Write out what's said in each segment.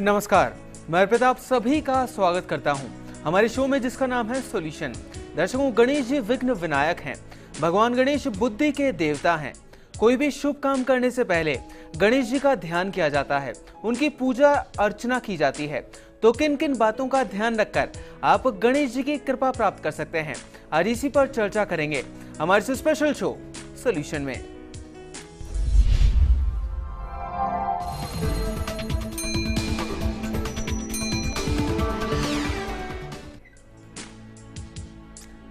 नमस्कार, मैं अर्पित आप सभी का स्वागत करता हूं हमारे शो में जिसका नाम है सॉल्यूशन। दर्शकों, गणेश जी विघ्न विनायक हैं। भगवान गणेश बुद्धि के देवता हैं। कोई भी शुभ काम करने से पहले गणेश जी का ध्यान किया जाता है, उनकी पूजा अर्चना की जाती है। तो किन किन बातों का ध्यान रखकर आप गणेश जी की कृपा प्राप्त कर सकते हैं, आज इसी पर चर्चा करेंगे हमारे स्पेशल शो सॉल्यूशन में।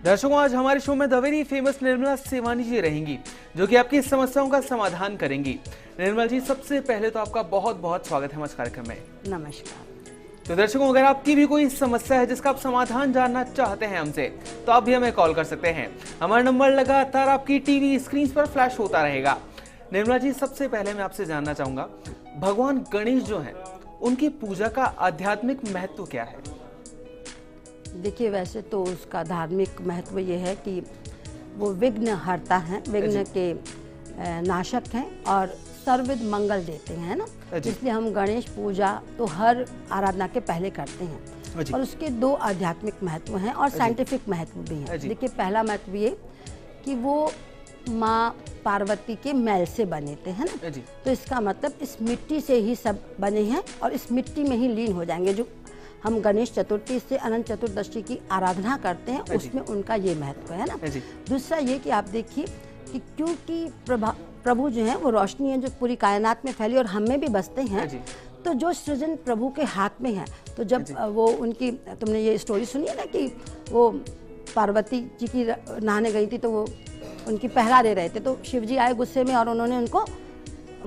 दर्शकों, आज हमारे शो में the very famous Nirmala Sewani जी रहेंगी, जो कि आपकी समस्याओं का समाधान करेंगी। निर्मला जी, सबसे पहले तो आपका बहुत बहुत स्वागत है हमारे कार्यक्रम में। नमस्कार। तो दर्शकों, अगर आपकी भी कोई समस्या है जिसका आप समाधान जानना चाहते हैं हमसे, तो आप भी हमें कॉल कर सकते हैं। हमारा नंबर लगातार आपकी टीवी स्क्रीन पर फ्लैश होता रहेगा। निर्मला जी, सबसे पहले मैं आपसे जानना चाहूंगा, भगवान गणेश जो है उनकी पूजा का आध्यात्मिक महत्व क्या है? देखिए, वैसे तो उसका धार्मिक महत्व ये है कि वो विघ्न हरता है, विघ्न के नाशक हैं और सर्वविध मंगल देते हैं ना, इसलिए हम गणेश पूजा तो हर आराधना के पहले करते हैं। और उसके दो आध्यात्मिक महत्व हैं और साइंटिफिक महत्व भी हैं। देखिए, पहला महत्व ये कि वो माँ पार्वती के मैल से बने थे, है ना, तो इसका मतलब इस मिट्टी से ही सब बने हैं और इस मिट्टी में ही लीन हो जाएंगे। जो हम गणेश चतुर्थी से अनंत चतुर्दशी की आराधना करते हैं, उसमें उनका ये महत्व है ना। दूसरा ये कि आप देखिए कि क्योंकि प्रभु जो है वो रोशनी है जो पूरी कायनात में फैली और हम में भी बसते हैं, तो जो सृजन प्रभु के हाथ में है। तो जब वो उनकी, तुमने ये स्टोरी सुनी है ना कि वो पार्वती जी की नहाने गई थी, तो वो उनकी पहरा दे रहे थे, तो शिव जी आए गुस्से में और उन्होंने उनको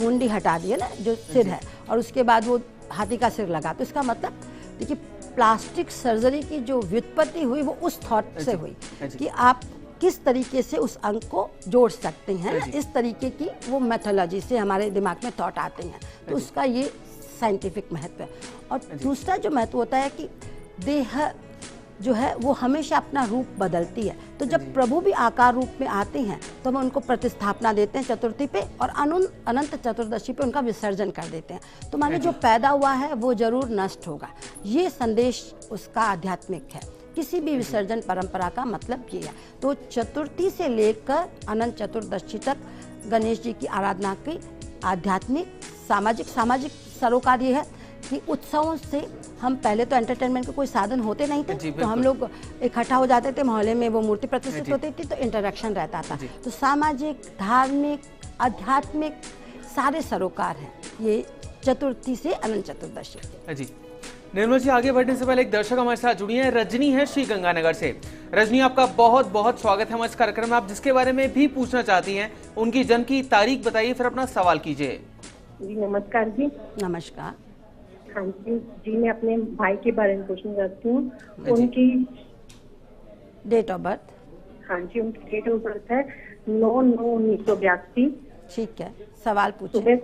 मुंडी हटा दी है ना, जो सिर है, और उसके बाद वो हाथी का सिर लगा। तो इसका मतलब देखिए, प्लास्टिक सर्जरी की जो व्युत्पत्ति हुई वो उस थॉट से हुई कि आप किस तरीके से उस अंग को जोड़ सकते हैं। इस तरीके की वो मेथोलॉजी से हमारे दिमाग में थॉट आते हैं, तो उसका ये साइंटिफिक महत्व है। और दूसरा जो महत्व होता है कि देह जो है वो हमेशा अपना रूप बदलती है। तो जब प्रभु भी आकार रूप में आते हैं तो हम उनको प्रतिस्थापना देते हैं चतुर्थी पे, और अनंत चतुर्दशी पे उनका विसर्जन कर देते हैं। तो माने जो पैदा हुआ है वो जरूर नष्ट होगा। ये संदेश उसका आध्यात्मिक है। किसी भी विसर्जन परंपरा का मतलब ये है। तो चतुर्थी से लेकर अनंत चतुर्दशी तक गणेश जी की आराधना की आध्यात्मिक सामाजिक सरोकार ये है कि उत्सवों से हम पहले तो एंटरटेनमेंट के कोई साधन होते नहीं थे, तो हम लोग इकट्ठा हो जाते थे, मोहल्ले में वो मूर्ति प्रतिष्ठित होती थी, तो इंटरेक्शन रहता था। तो सामाजिक, धार्मिक, आध्यात्मिक सारे सरोकार हैं ये चतुर्थी से अनंत चतुर्दशी। जी निर्मला जी, आगे बढ़ने से पहले एक दर्शक हमारे साथ जुड़ी है, रजनी है श्री गंगानगर से। रजनी, आपका बहुत बहुत स्वागत है हमारे कार्यक्रम में। आप जिसके बारे में भी पूछना चाहती हैं उनकी जन्म की तारीख बताइए, फिर अपना सवाल कीजिए। जी नमस्कार जी। नमस्कार। हाँ जी, मैं अपने भाई के बारे में पूछना चाहती हूँ। उनकी डेट ऑफ बर्थ? हाँ जी, उनकी डेट ऑफ बर्थ है 9/9/1982। ठीक है, सवाल पूछिए।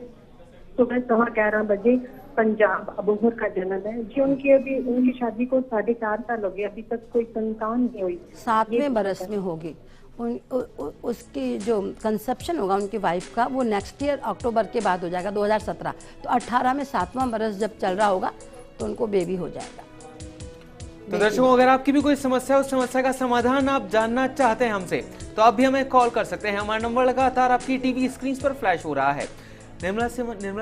सुबह 11:15 बजे पंजाब अबोहर का जन्म है जी। उनकी शादी को 4.5 साल हो गए, अभी तक कोई संतान नहीं हुई। 7वें बरस में होगी। उसकी जो कंसेप्शन होगा उनकी वाइफ का, वो नेक्स्ट ईयर अक्टूबर के बाद हो जाएगा, 2017। तो 18 में 7वां बरस जब चल रहा होगा तो उनको बेबी हो जाएगा। तो दर्शकों, अगर आपकी भी कोई समस्या है, उस समस्या का समाधान आप जानना चाहते हैं हमसे, तो आप भी हमें कॉल कर सकते हैं। हमारा नंबर लगातार आपकी टीवी स्क्रीन पर फ्लैश हो रहा है। निर्मला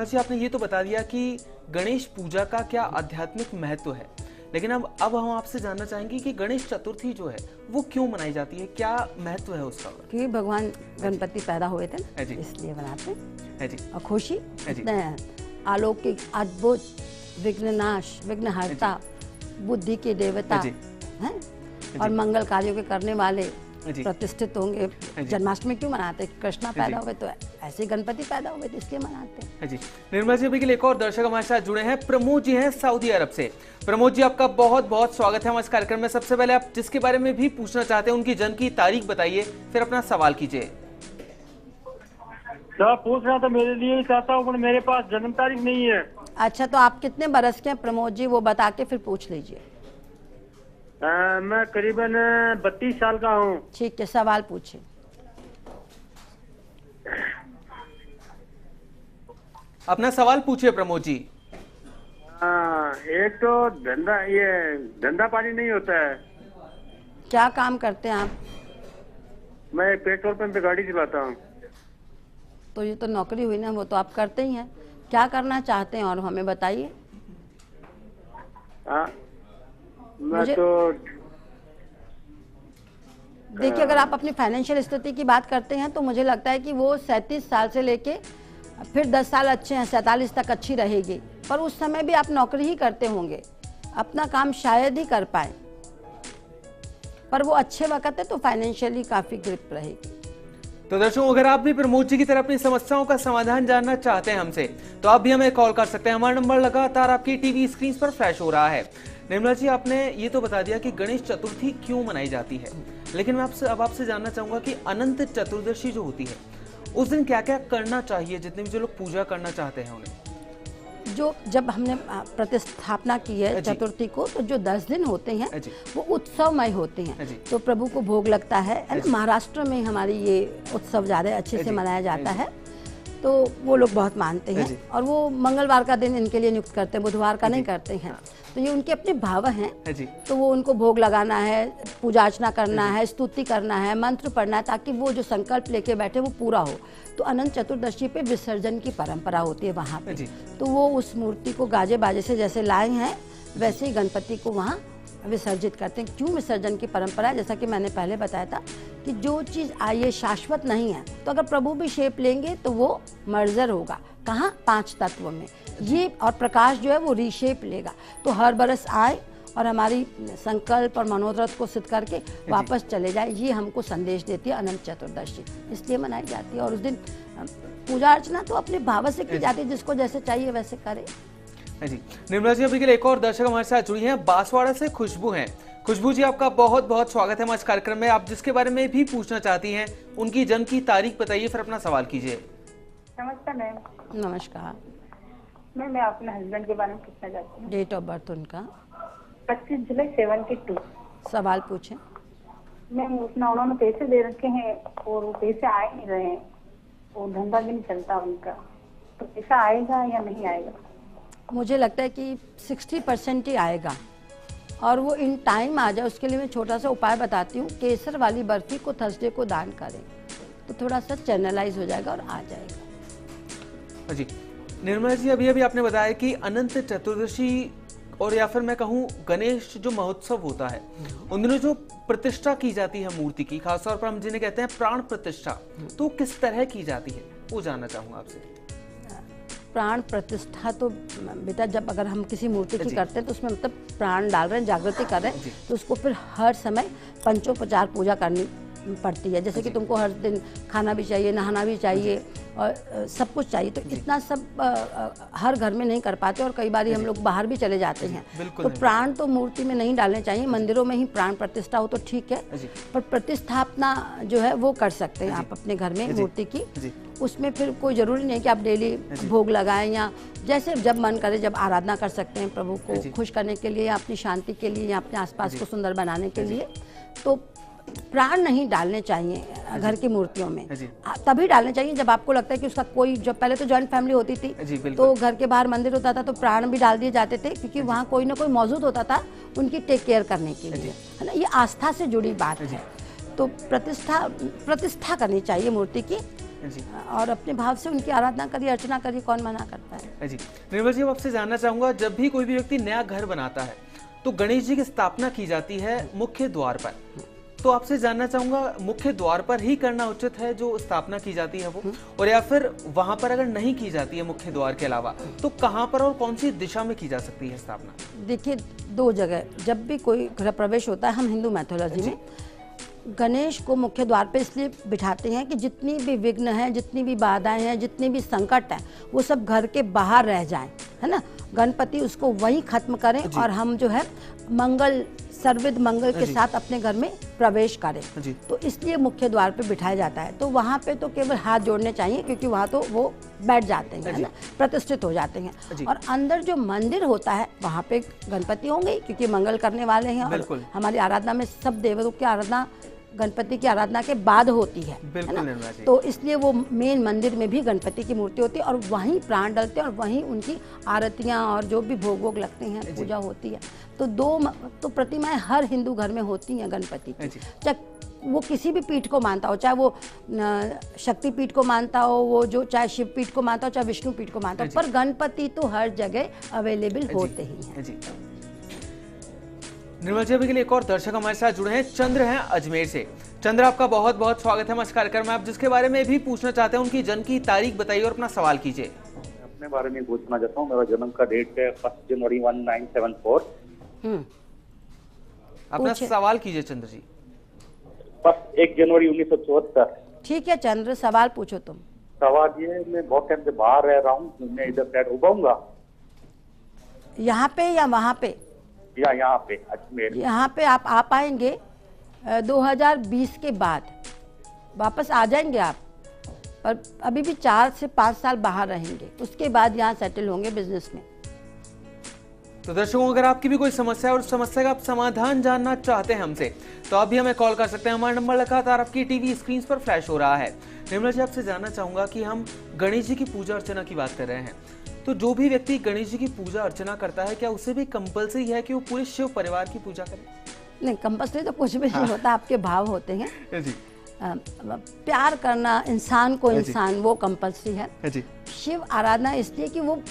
जी, आपने ये तो बता दिया कि गणेश पूजा का क्या आध्यात्मिक महत्व है, लेकिन अब हम आपसे जानना चाहेंगे कि गणेश चतुर्थी जो है वो क्यों मनाई जाती है, क्या महत्व है उसका? क्योंकि भगवान गणपति पैदा हुए थे ना, इसलिए बनाते हैं जी। और खुशी अलौकिक, अद्भुत, विघ्ननाश, विघ्नहर्ता, बुद्धि के देवता हैं और मंगल कार्यों के करने वाले प्रतिष्ठित होंगे। जन्माष्टमी क्यों मनाते हैं? कृष्णा पैदा हुए तो ऐसे गणपति पैदा हुए तो इसलिए मनाते हैं जी। निर्मला जी, अभी के लिए एक और दर्शक हमारे साथ जुड़े हैं, प्रमोद जी हैं सऊदी अरब से। प्रमोद जी, आपका बहुत बहुत स्वागत है हमारे कार्यक्रम में। सबसे पहले आप जिसके बारे में भी पूछना चाहते हैं उनकी जन्म की तारीख बताइए, फिर अपना सवाल कीजिए। पूछना तो मेरे लिए ही चाहता हूँ, पर मेरे पास जन्म तारीख नहीं है। अच्छा, तो आप कितने बरस के हैं प्रमोद जी, वो बता के फिर पूछ लीजिए। मैं करीबन 32 साल का हूँ। ठीक है, सवाल पूछिए। अपना सवाल पूछिए प्रमोद जी। एक तो धंधा पानी नहीं होता है। क्या काम करते हैं आप? मैं पेट्रोल पंप पे गाड़ी चलाता हूँ। तो ये तो नौकरी हुई ना, वो तो आप करते ही हैं। क्या करना चाहते हैं और हमें बताइए। मैं तो देखिए, अगर आप अपनी फाइनेंशियल स्थिति की बात करते हैं तो मुझे लगता है कि वो 37 साल से लेके फिर 10 साल अच्छे हैं, 47 तक अच्छी रहेगी। पर उस समय भी आप नौकरी ही करते होंगे, अपना काम शायद ही कर पाए। पर वो अच्छे वक्त है तो फाइनेंशियली काफ़ी ग्रिप रहेगी। तो दर्शकों, अगर आप भी प्रमोद जी की तरह अपनी समस्याओं का समाधान जानना चाहते हैं हमसे, तो आप भी हमें कॉल कर सकते हैं। हमारा नंबर लगातार आपकी टीवी स्क्रीन पर फ्लैश हो रहा है। निर्मला जी, आपने ये तो बता दिया कि गणेश चतुर्थी क्यों मनाई जाती है, लेकिन मैं आपसे जानना चाहूंगा कि अनंत चतुर्दशी जो होती है उस दिन क्या क्या करना चाहिए, जितने भी जो लोग पूजा करना चाहते हैं उन्हें? जब हमने प्रतिस्थापना की है चतुर्थी को, तो जो 10 दिन होते हैं वो उत्सवमय होते हैं। तो प्रभु को भोग लगता है। महाराष्ट्र में हमारी ये उत्सव ज़्यादा अच्छे से मनाया जाता है, तो वो लोग बहुत मानते हैं। और वो मंगलवार का दिन इनके लिए नियुक्त करते हैं, बुधवार का नहीं करते हैं। तो ये उनके अपने भाव हैं। तो वो उनको भोग लगाना है, पूजा अर्चना करना है, स्तुति करना है, मंत्र पढ़ना है, ताकि वो जो संकल्प लेके बैठे वो पूरा हो। तो अनंत चतुर्दशी पे विसर्जन की परंपरा होती है वहाँ पे। तो वो उस मूर्ति को गाजे बाजे से जैसे लाए हैं वैसे ही गणपति को वहाँ विसर्जित करते हैं। क्यों विसर्जन की परंपरा है? जैसा कि मैंने पहले बताया था कि जो चीज़ ये शाश्वत नहीं है, तो अगर प्रभु भी शेप लेंगे तो वो मर्जर होगा। कहाँ? 5 तत्व में। ये और प्रकाश जो है वो रीशेप लेगा। तो हर बरस आए और हमारी संकल्प और मनोरथ को सिद्ध करके वापस चले जाए, ये हमको संदेश देती है अनंत चतुर्दशी। इसलिए मनाई जाती है। और उस दिन पूजा अर्चना तो अपने भाव से की जाती है, जिसको जैसे चाहिए वैसे करे। जी निर्मला जी, अभी के लिए एक और दर्शक हमारे साथ जुड़ी हैं, बांसवाड़ा से खुशबू हैं। खुशबू जी, आपका बहुत बहुत स्वागत है हमारे कार्यक्रम में। आप जिसके बारे में भी पूछना चाहती हैं उनकी जन्म की तारीख बताइए, फिर अपना सवाल कीजिए। नमस्कार मैम। नमस्कार। मैं अपने हस्बैंड के बारे में पूछना चाहती हूँ। डेट ऑफ बर्थ उनका 25 जुलाई 72। सवाल पूछें। मैम, उन्होंने पैसे दे रखे हैं और वो पैसे आ नहीं रहे हैं, और धंधा भी नहीं चलता उनका, तो पैसा आएगा या नहीं आएगा? मुझे लगता है कि 60% ही आएगा, और वो इन टाइम आ जाए। उसके लिए मैं छोटा सा उपाय बताती हूँ। केसर वाली बर्फी को थर्सडे को दान करें तो थोड़ा सा चैनलाइज हो जाएगा और आ जाएगा। जी निर्मला जी, अभी आपने बताया कि अनंत चतुर्दशी और या फिर मैं कहूँ गणेश जो महोत्सव होता है, उन दिनों जो प्रतिष्ठा की जाती है मूर्ति की, खासतौर पर हम जिन्हें कहते हैं प्राण प्रतिष्ठा, तो किस तरह की जाती है वो जानना चाहूँगा आपसे। प्राण प्रतिष्ठा तो बेटा, जब अगर हम किसी मूर्ति की करते हैं तो उसमें मतलब प्राण डाल रहे हैं, जागृति कर रहे हैं, तो उसको फिर हर समय पंचोपचार पूजा करनी पड़ती है। जैसे कि तुमको हर दिन खाना भी चाहिए, नहाना भी चाहिए और सब कुछ चाहिए। तो इतना सब हर घर में नहीं कर पाते, और कई बार हम लोग बाहर भी चले जाते हैं। तो प्राण तो मूर्ति में नहीं डालने चाहिए। मंदिरों में ही प्राण प्रतिष्ठा हो तो ठीक है, पर प्रतिस्थापना जो है वो कर सकते हैं आप अपने घर में मूर्ति की। उसमें फिर कोई ज़रूरी नहीं कि आप डेली भोग लगाएं, या जैसे जब मन करे जब आराधना कर सकते हैं प्रभु को खुश करने के लिए, या अपनी शांति के लिए, या अपने आसपास को सुंदर बनाने के लिए। तो प्राण नहीं डालने चाहिए घर की मूर्तियों में। तभी डालने चाहिए जब आपको लगता है कि उसका कोई, जब पहले तो जॉइंट फैमिली होती थी तो घर के बाहर मंदिर होता था तो प्राण भी डाल दिए जाते थे, क्योंकि वहाँ कोई ना कोई मौजूद होता था उनकी टेक केयर करने के लिए, है ना। ये आस्था से जुड़ी बात है। तो प्रतिष्ठा करनी चाहिए मूर्ति की, और अपने भाव से उनकी आराधना करिए, अर्चना करिए, कौन मना करता है। जी निर्मला जी, आपसे जानना चाहूंगा, जब भी कोई भी व्यक्ति नया घर बनाता है तो गणेश जी की स्थापना की जाती है मुख्य द्वार पर, तो आपसे जानना चाहूंगा मुख्य द्वार पर ही करना उचित है जो स्थापना की जाती है वो, और या फिर वहां पर अगर नहीं की जाती है मुख्य द्वार के अलावा, तो कहां पर और कौन सी दिशा में की जा सकती है स्थापना? देखिए, 2 जगह जब भी कोई गृह प्रवेश होता है, हम हिंदू मैथोलॉजी में गणेश को मुख्य द्वार पे इसलिए बिठाते हैं कि जितनी भी विघ्न है, जितनी भी बाधाएं हैं, जितनी भी संकट हैं, वो सब घर के बाहर रह जाएं, है ना। गणपति उसको वहीं खत्म करें और हम जो है मंगल, सर्वविध मंगल के साथ अपने घर में प्रवेश करें। तो इसलिए मुख्य द्वार पे बिठाया जाता है। तो वहाँ पे तो केवल हाथ जोड़ने चाहिए, क्योंकि वहाँ तो वो बैठ जाते हैं, है ना, प्रतिष्ठित हो जाते हैं। और अंदर जो मंदिर होता है वहाँ पे गणपति होंगे, क्योंकि मंगल करने वाले हैं। और हमारी आराधना में सब देवताओं की आराधना गणपति की आराधना के बाद होती है बिल्कुल ना? निर्मला जी। तो इसलिए वो मेन मंदिर में भी गणपति की मूर्ति होती है और वहीं प्राण डलते हैं और वहीं उनकी आरतियां और जो भी भोग वोग लगते हैं पूजा होती है। तो प्रतिमाएं हर हिंदू घर में होती हैं गणपति की, चाहे वो किसी भी पीठ को मानता हो, चाहे वो शक्ति पीठ को मानता हो, वो जो चाहे शिव पीठ को मानता हो, चाहे विष्णु पीठ को मानता हो, पर गणपति तो हर जगह अवेलेबल होते ही हैं। जी निर्मला जी, अभी के लिए एक और दर्शक हमारे साथ जुड़े हैं, चंद्र हैं अजमेर से। चंद्र, आपका बहुत बहुत स्वागत है हमारे कार्यक्रम में। आप जिसके बारे में भी पूछना चाहते हैं उनकी जन्म की तारीख बताइए और अपना सवाल कीजिए। अपने बारे में पूछना चाहता हूँ, मेरा जन्म का डेट है 1 जनवरी 1974। अपना सवाल कीजिए चंद्र जी। 1 जनवरी 1974। ठीक है चंद्र, सवाल पूछो तुम। सवाल ये है, मैं बहुत टाइम से बाहर रह रहा हूँ, मैं इधर सेट हो पाऊंगा? यहाँ पे या वहाँ पे? या यहाँ पे अजमेर? यहाँ पे आप आ पाएंगे 2020 के बाद, वापस आ जाएंगे आप, पर अभी भी 4 से 5 साल बाहर रहेंगे, उसके बाद यहाँ सेटल होंगे बिजनेस में। तो दर्शकों, अगर आपकी भी कोई समस्या है और उस समस्या का आप समाधान जानना चाहते हैं हमसे, तो आप भी हमें कॉल कर सकते हैं। हमारा नंबर लगातार आपकी टीवी स्क्रीन पर फ्लैश हो रहा है। निर्मला जी, आपसे जानना चाहूंगा कि हम गणेश जी की पूजा अर्चना की बात कर रहे हैं, तो जो भी व्यक्ति गणेश जी की पूजा अर्चना करता है, क्या उसे भी कंपलसरी है कि वो पूरे शिव परिवार की पूजा करे? नहीं, कंपलसरी तो कुछ भी नहीं होता, आपके भाव होते हैं जी। प्यार करना इंसान को इंसान, वो कंपलसरी है। जी। शिव आराधना इसलिए कि वो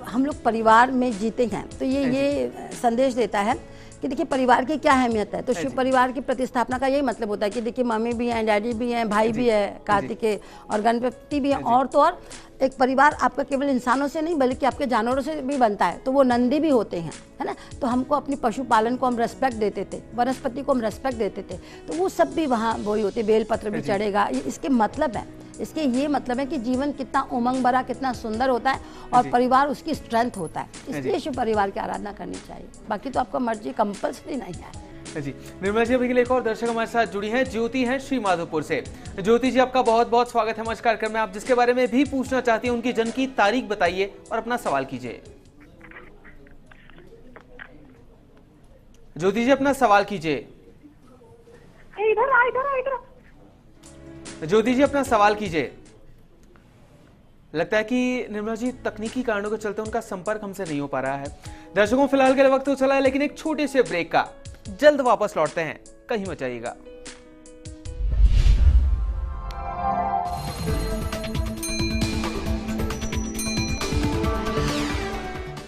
हम लोग परिवार में जीते हैं, तो ये संदेश देता है कि देखिए परिवार की क्या अहमियत है। तो शिव परिवार की प्रतिस्थापना का यही मतलब होता है कि देखिए मम्मी भी हैं, डैडी भी हैं, भाई भी है, कार्तिकेय और गणपति भी हैं, और तो और एक परिवार आपका केवल इंसानों से नहीं बल्कि आपके जानवरों से भी बनता है, तो वो नंदी भी होते हैं, है ना। तो हमको अपनी पशुपालन को हम रेस्पेक्ट देते थे, वनस्पति को हम रेस्पेक्ट देते थे, तो वो सब भी वहाँ वही होते, बेलपत्र भी चढ़ेगा। इसके मतलब है, इसके ये मतलब है कि जीवन कितना उमंग भरा, कितना सुंदर होता है और परिवार उसकी स्ट्रेंथ होता है, इसलिए शिव परिवार की आराधना करनी चाहिए। बाकी तो आपका मर्जी, कंपल्सरी नहीं है। जी निर्मला जी, अभी के लिए एक और दर्शक हमारे साथ जुड़ी हैं, ज्योति हैं श्री माधोपुर से। ज्योति जी, आपका बहुत बहुत स्वागत है हमारे कार्यक्रम में। आप जिसके बारे में भी पूछना चाहती हैं उनकी जन्म की तारीख बताइए और अपना सवाल कीजिए। ज्योति जी, अपना सवाल कीजिए। इधर ज्योति जी, अपना सवाल कीजिए। लगता है कि निर्मला जी तकनीकी कारणों के चलते उनका संपर्क हमसे नहीं हो पा रहा है। दर्शकों, फिलहाल के लिए वक्त तो चला है, लेकिन एक छोटे से ब्रेक का, जल्द वापस लौटते हैं, कहीं मत जाइएगा।